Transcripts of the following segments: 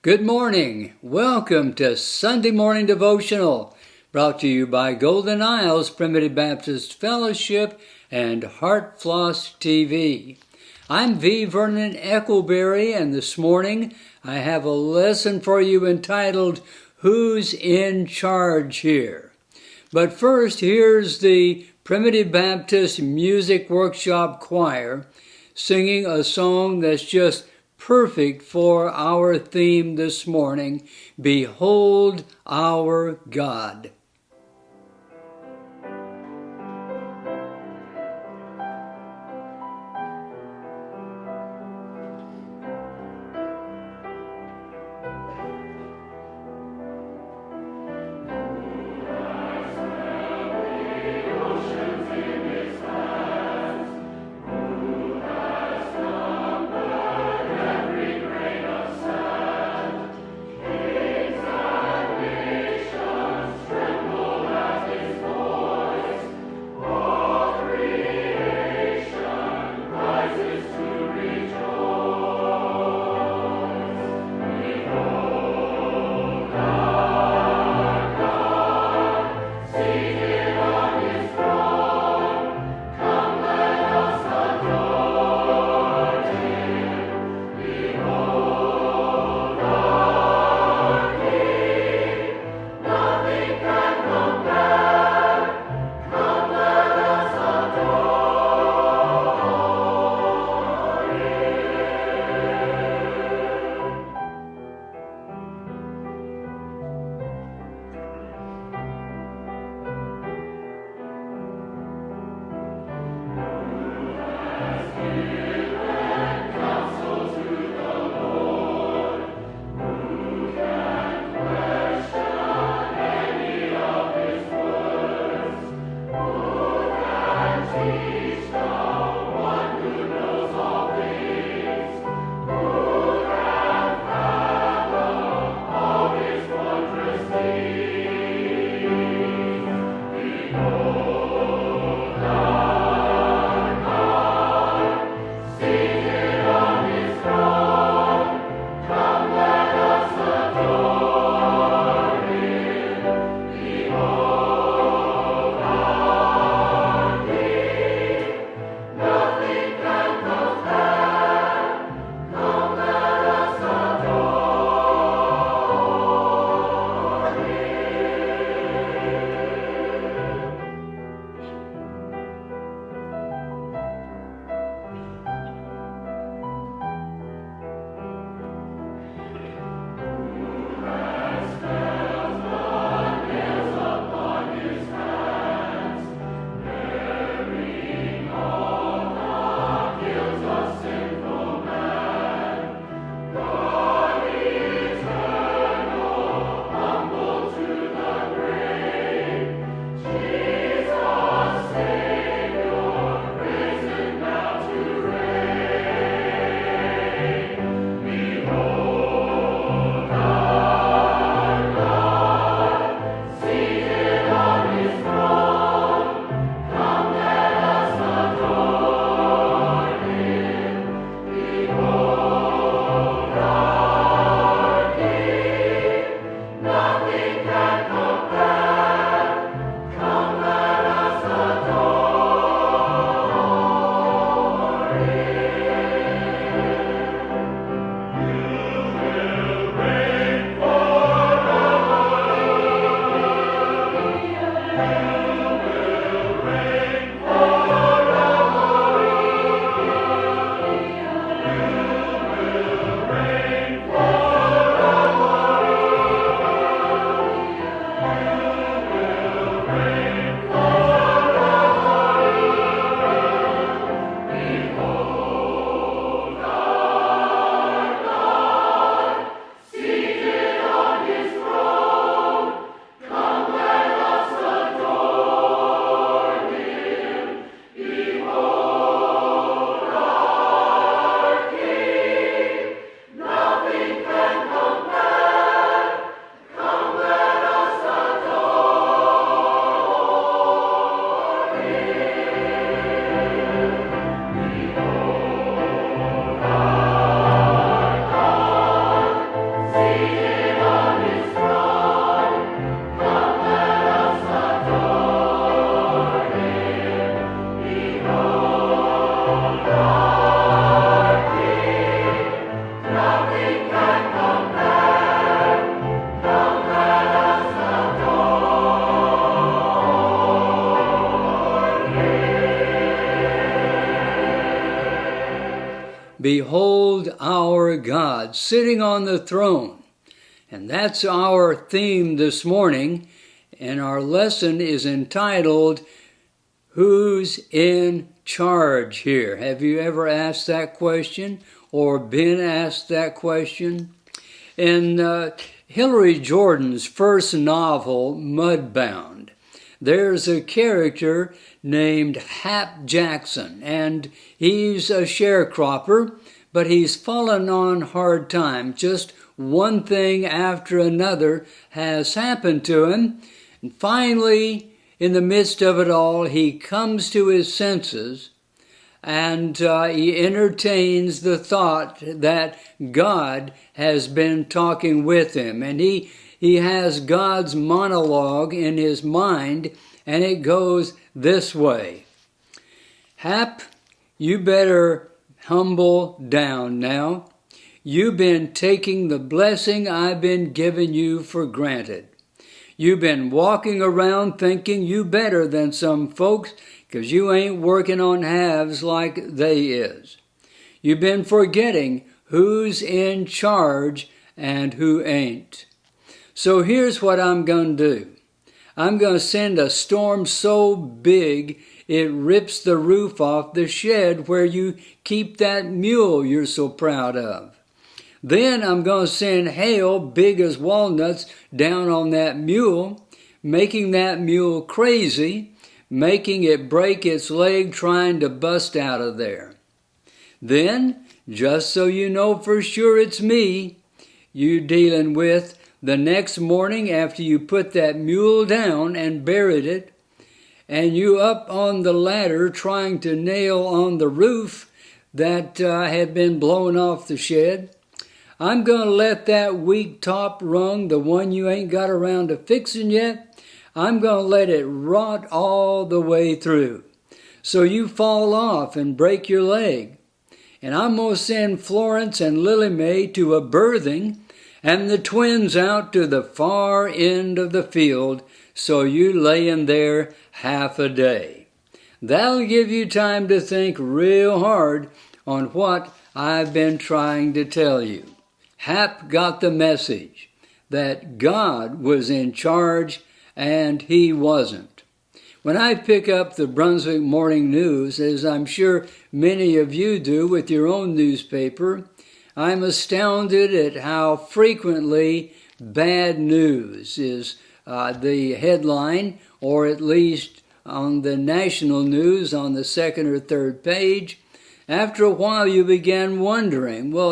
Good morning. Welcome to Sunday Morning Devotional, brought to you by Golden Isles Primitive Baptist Fellowship and Heart Floss TV. I'm Vernon Eckleberry, and this morning I have a lesson for you entitled, Who's in Charge Here? But first, here's the Primitive Baptist Music Workshop Choir singing a song that's just perfect for our theme this morning, Behold Our God. Strength Behold our God sitting on the throne. And that's our theme this morning. And our lesson is entitled, Who's in Charge Here? Have you ever asked that question or been asked that question? In Hillary Jordan's first novel, Mudbound, there's a character named Hap Jackson, and he's a sharecropper, but he's fallen on hard times. Just one thing after another has happened to him, and finally, in the midst of it all, he comes to his senses, and he entertains the thought that God has been talking with him, and he has God's monologue in his mind, and it goes this way. Hap, you better humble down now. You've been taking the blessing I've been giving you for granted. You've been walking around thinking you better than some folks because you ain't working on halves like they is. You've been forgetting who's in charge and who ain't. So here's what I'm going to do. I'm going to send a storm so big it rips the roof off the shed where you keep that mule you're so proud of. Then I'm going to send hail big as walnuts down on that mule, making that mule crazy, making it break its leg trying to bust out of there. Then, just so you know for sure it's me you dealing with, the next morning after you put that mule down and buried it, and you up on the ladder trying to nail on the roof that had been blown off the shed, I'm going to let that weak top rung, the one you ain't got around to fixing yet, I'm going to let it rot all the way through. So you fall off and break your leg. And I'm going to send Florence and Lily Mae to a birthing and the twins out to the far end of the field, so you laying there half a day. That'll give you time to think real hard on what I've been trying to tell you. Hap got the message that God was in charge and he wasn't. When I pick up the Brunswick Morning News, as I'm sure many of you do with your own newspaper, I'm astounded at how frequently bad news is the headline, or at least on the national news on the second or third page. After a while you begin wondering, well,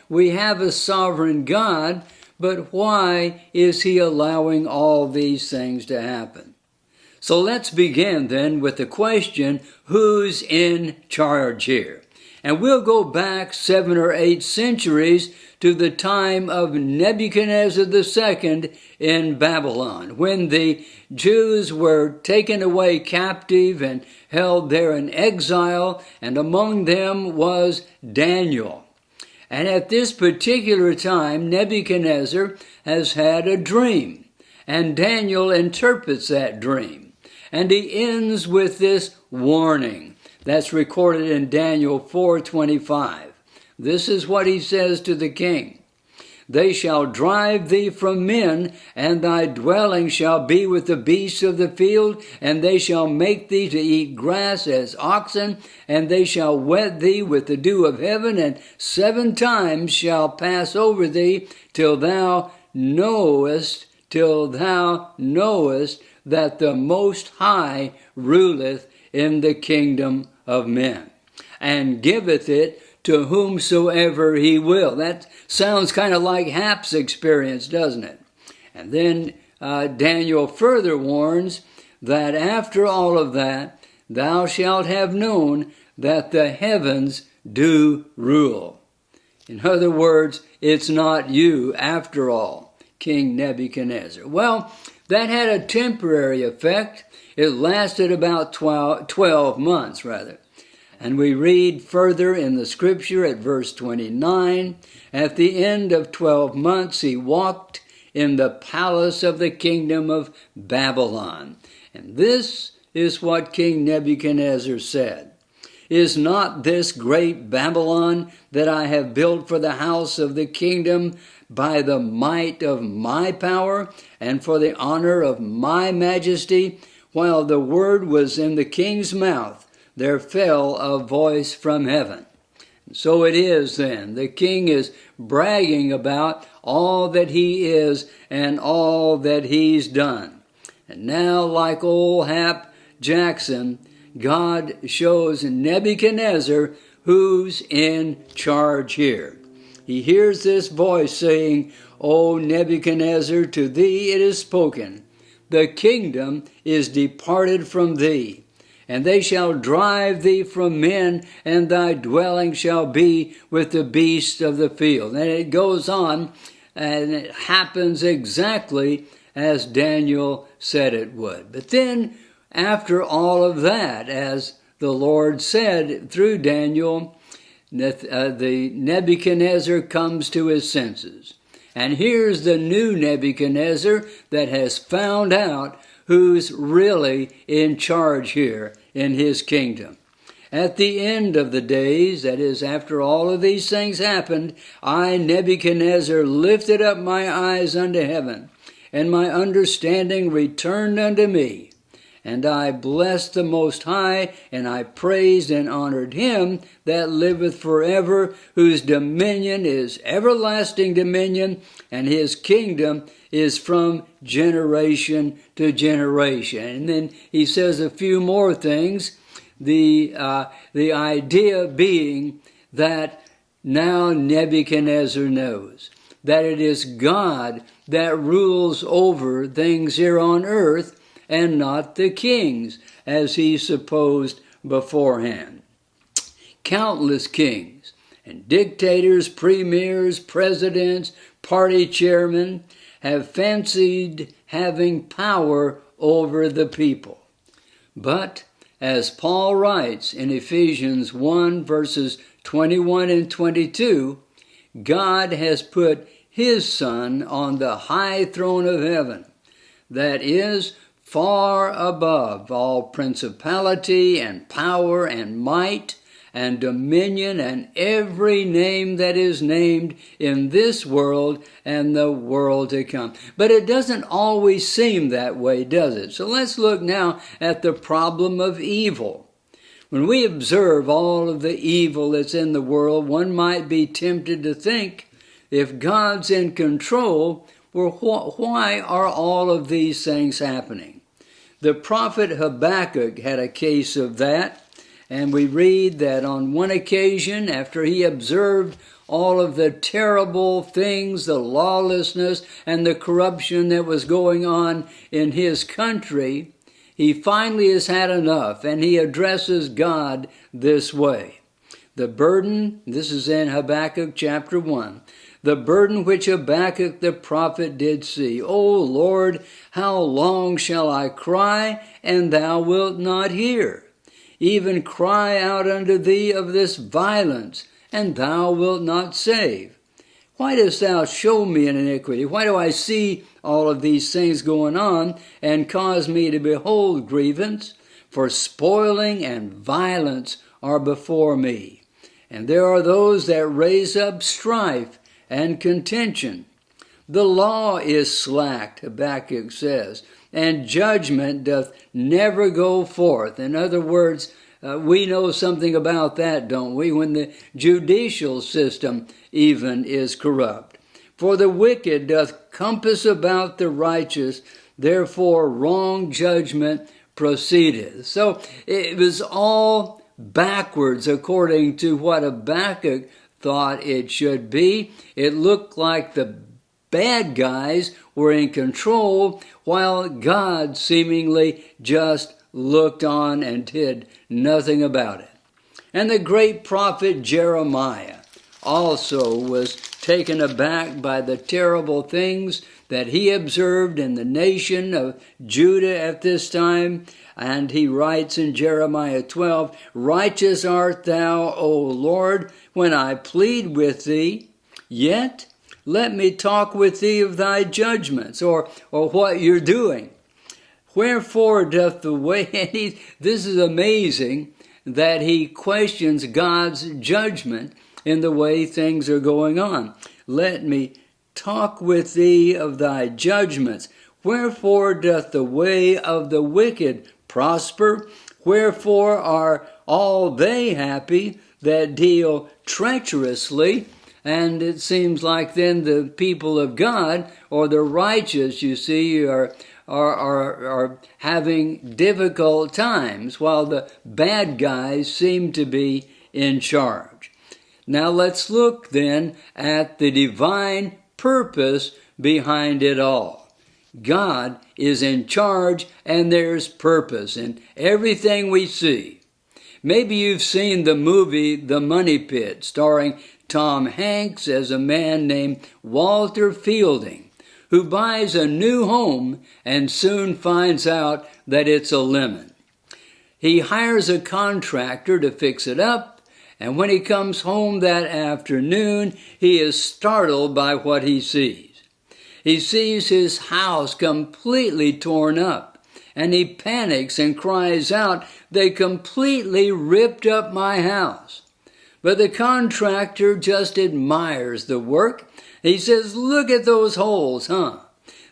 we have a sovereign God, but why is he allowing all these things to happen? So let's begin then with the question, who's in charge here? And we'll go back 7 or 8 centuries to the time of Nebuchadnezzar II in Babylon, when the Jews were taken away captive and held there in exile, and among them was Daniel. And at this particular time, Nebuchadnezzar has had a dream, and Daniel interprets that dream. And he ends with this warning. That's recorded in Daniel 4:25. This is what he says to the king. They shall drive thee from men, and thy dwelling shall be with the beasts of the field, and they shall make thee to eat grass as oxen, and they shall wet thee with the dew of heaven, and 7 times shall pass over thee till thou knowest that the Most High ruleth in the kingdom of men, and giveth it to whomsoever he will. That sounds kind of like Hap's experience, doesn't it? And then Daniel further warns that after all of that, thou shalt have known that the heavens do rule. In other words, it's not you after all, King Nebuchadnezzar. Well, that had a temporary effect. It lasted about 12 months, rather. And we read further in the scripture at verse 29, at the end of 12 months he walked in the palace of the kingdom of Babylon. And this is what King Nebuchadnezzar said. Is not this great Babylon that I have built for the house of the kingdom by the might of my power and for the honor of my majesty? While the word was in the king's mouth, there fell a voice from heaven. So it is then. The king is bragging about all that he is and all that he's done. And now, like old Hap Jackson, God shows Nebuchadnezzar who's in charge here. He hears this voice saying, O Nebuchadnezzar, to thee it is spoken, the kingdom is departed from thee, and they shall drive thee from men, and thy dwelling shall be with the beasts of the field. And it goes on, and it happens exactly as Daniel said it would. But then, after all of that, as the Lord said through Daniel, the Nebuchadnezzar comes to his senses. And here's the new Nebuchadnezzar that has found out who's really in charge here in his kingdom. At the end of the days, that is, after all of these things happened, I, Nebuchadnezzar, lifted up my eyes unto heaven, and my understanding returned unto me. And I blessed the Most High, and I praised and honored him that liveth forever, whose dominion is everlasting dominion, and his kingdom is from generation to generation. And then he says a few more things, the idea being that now Nebuchadnezzar knows that it is God that rules over things here on earth, and not the kings, as he supposed beforehand. Countless kings and dictators, premiers, presidents, party chairmen have fancied having power over the people. But, as Paul writes in Ephesians 1 verses 21 and 22, God has put his Son on the high throne of heaven, that is, far above all principality and power and might and dominion and every name that is named in this world and the world to come. But it doesn't always seem that way, does it? So let's look now at the problem of evil. When we observe all of the evil that's in the world, one might be tempted to think, if God's in control, well, why are all of these things happening? The prophet Habakkuk had a case of that, and we read that on one occasion, after he observed all of the terrible things, the lawlessness and the corruption that was going on in his country, he finally has had enough, and he addresses God this way. The burden, this is in Habakkuk chapter 1, the burden which Habakkuk the prophet did see. O Lord, how long shall I cry, and thou wilt not hear? Even cry out unto thee of this violence, and thou wilt not save. Why dost thou show me an iniquity? Why do I see all of these things going on, and cause me to behold grievance? For spoiling and violence are before me, and there are those that raise up strife and contention. The law is slacked, Habakkuk says, and judgment doth never go forth. In other words, we know something about that, don't we? When the judicial system even is corrupt. For the wicked doth compass about the righteous, therefore wrong judgment proceedeth. So it was all backwards according to what Habakkuk thought it should be. It looked like the bad guys were in control, while God seemingly just looked on and did nothing about it. And the great prophet Jeremiah also was taken aback by the terrible things that he observed in the nation of Judah at this time. And he writes in Jeremiah 12, Righteous art thou, O Lord, when I plead with thee, yet let me talk with thee of thy judgments, or what you're doing. Wherefore doth the way, this is amazing, that he questions God's judgment in the way things are going on. Let me talk with thee of thy judgments. Wherefore doth the way of the wicked prosper? Wherefore are all they happy that deal treacherously? And it seems like then the people of God, or the righteous, you see, are having difficult times, while the bad guys seem to be in charge. Now let's look then at the divine purpose behind it all. God is in charge, and there's purpose in everything we see. Maybe you've seen the movie The Money Pit, starring Tom Hanks as a man named Walter Fielding, who buys a new home and soon finds out that it's a lemon. He hires a contractor to fix it up, and when he comes home that afternoon, he is startled by what he sees. He sees his house completely torn up, and he panics and cries out, "They completely ripped up my house." But the contractor just admires the work. He says, "Look at those holes, huh?"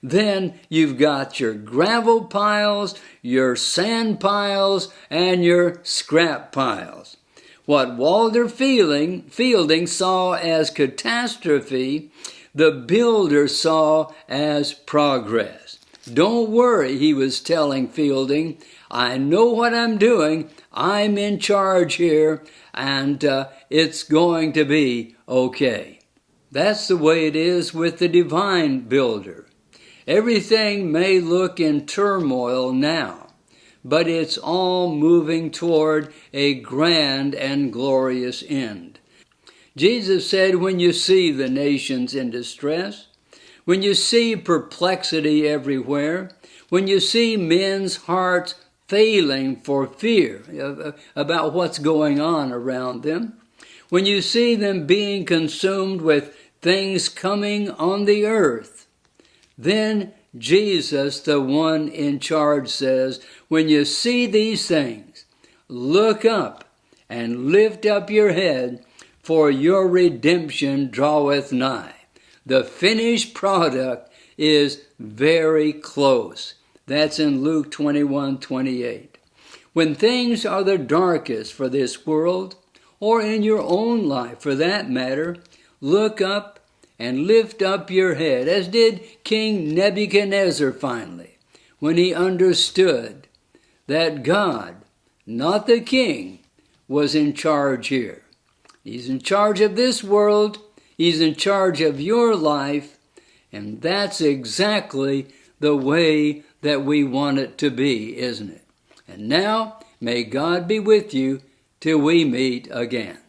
Then you've got your gravel piles, your sand piles, and your scrap piles. What Walter Fielding saw as catastrophe, the builder saw as progress. "Don't worry," he was telling Fielding, "I know what I'm doing. I'm in charge here, and it's going to be okay." That's the way it is with the divine builder. Everything may look in turmoil now, but it's all moving toward a grand and glorious end. Jesus said, when you see the nations in distress, when you see perplexity everywhere, when you see men's hearts failing for fear about what's going on around them, when you see them being consumed with things coming on the earth, then Jesus, the one in charge, says, when you see these things, look up and lift up your head, for your redemption draweth nigh. The finished product is very close. That's in Luke 21:28. When things are the darkest for this world, or in your own life for that matter, look up and lift up your head, as did King Nebuchadnezzar finally, when he understood that God, not the king, was in charge here. He's in charge of this world. He's in charge of your life. And that's exactly the way that we want it to be, isn't it? And now, may God be with you till we meet again.